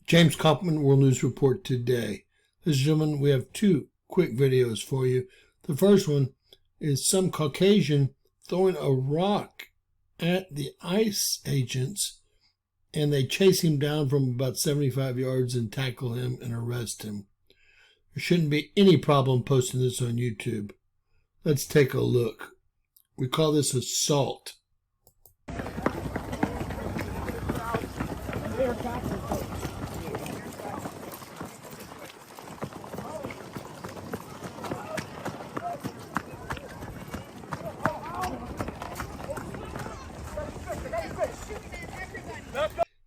James Kaufman, World News Report today. Ladies and gentlemen, we have two quick videos for you. The first one is some Caucasian throwing a rock at the ICE agents, and they chase him down from about 75 yards and tackle him and arrest him. There shouldn't be any problem posting this on YouTube. Let's take a look. We call this assault.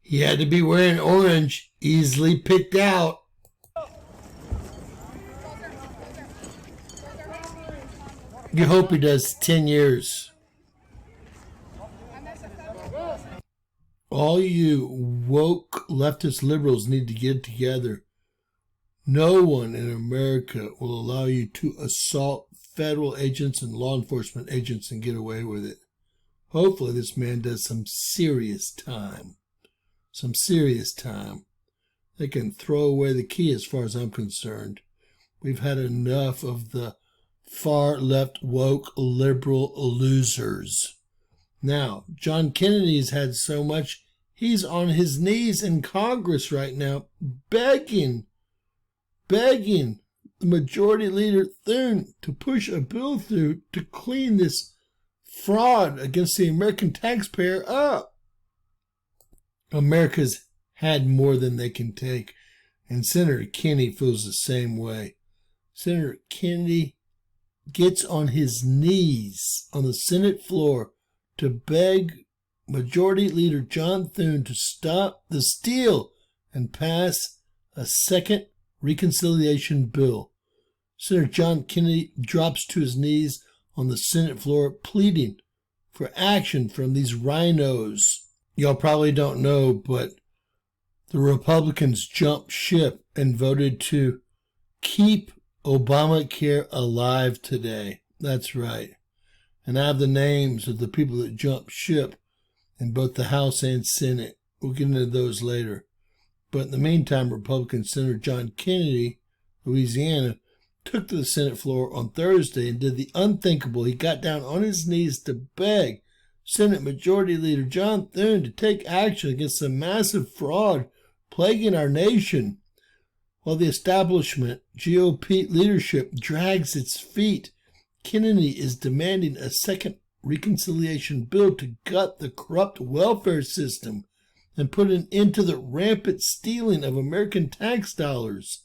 He had to be wearing orange, easily picked out. You hope he does 10 years. All you woke leftist liberals need to get together. No one in America will allow you to assault federal agents and law enforcement agents and get away with it. Hopefully this man does some serious time. Some serious time. They can throw away the key as far as I'm concerned. We've had enough of the far left woke liberal losers. Now, John Kennedy's had so much, he's on his knees in Congress right now, begging the Majority Leader Thune to push a bill through to clean this fraud against the American taxpayer up. America's had more than they can take, and Senator Kennedy feels the same way. Senator Kennedy gets on his knees on the Senate floor to beg Majority Leader John Thune to stop the steal and pass a second reconciliation bill. Senator John Kennedy drops to his knees on the Senate floor pleading for action from these rhinos. Y'all probably don't know, but the Republicans jumped ship and voted to keep Obamacare alive today. That's right. And I have the names of the people that jumped ship in both the House and Senate. We'll get into those later. But in the meantime, Republican Senator John Kennedy, Louisiana, took to the Senate floor on Thursday and did the unthinkable. He got down on his knees to beg Senate Majority Leader John Thune to take action against the massive fraud plaguing our nation. While the establishment, GOP leadership, drags its feet, Kennedy is demanding a second reconciliation bill to gut the corrupt welfare system and put an end to the rampant stealing of American tax dollars.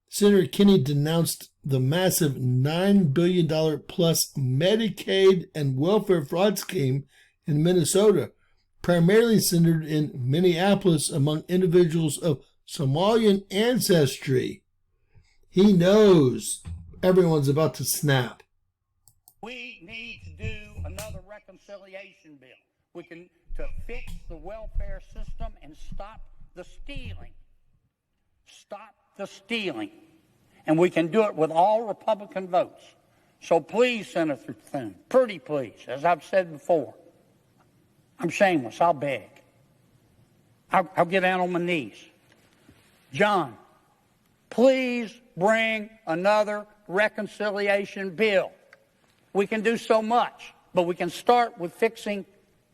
Senator Kennedy denounced the massive $9 billion plus Medicaid and welfare fraud scheme in Minnesota, primarily centered in Minneapolis among individuals of Somalian ancestry. He knows everyone's about to snap. We need to do another reconciliation bill. To fix the welfare system and stop the stealing. Stop the stealing. And we can do it with all Republican votes. So please, Senator Thune, pretty please, as I've said before, I'm shameless, I'll beg. I'll get down on my knees. John, please bring another reconciliation bill. We can do so much, but we can start with fixing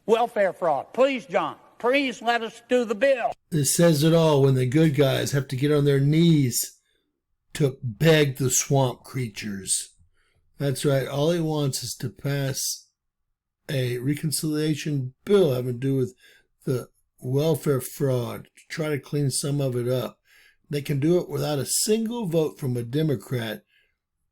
welfare fraud. Please, John, please let us do the bill. This says it all when the good guys have to get on their knees to beg the swamp creatures. That's right. All he wants is to pass a reconciliation bill having to do with the welfare fraud, to try to clean some of it up. They can do it without a single vote from a Democrat,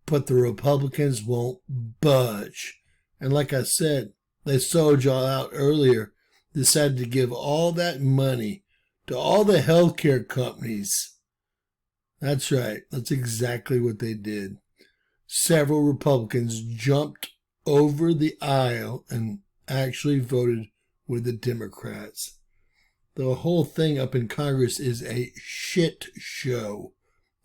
but the Republicans won't budge. And like I said, they sold y'all out earlier, decided to give all that money to all the healthcare companies. That's right. That's exactly what they did. Several Republicans jumped over the aisle and actually voted with the Democrats. The whole thing up in Congress is a shit show.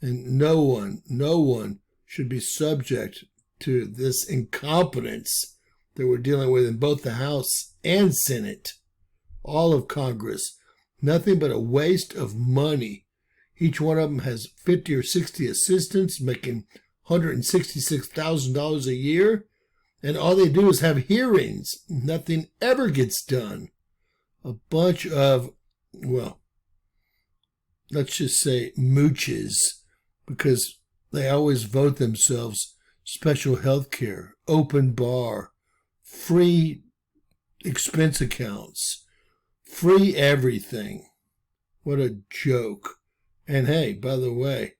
And no one should be subject to this incompetence that we're dealing with in both the House and Senate. All of Congress Nothing but a waste of money. Each one of them has 50 or 60 assistants making $166,000 a year, and all they do is have hearings. Nothing ever gets done. A bunch of, well, let's just say mooches, because they always vote themselves special health care, open bar, free expense accounts, free everything. What a joke. And hey, by the way,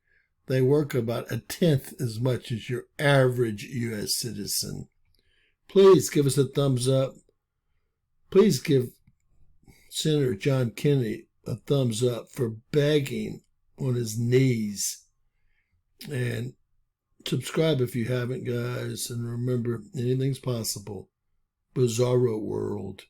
they work about 1/10 as much as your average U.S. citizen. Please give us a thumbs up. Please give Senator John Kennedy a thumbs up for begging on his knees. And subscribe if you haven't, guys. And remember, anything's possible. Bizarro world.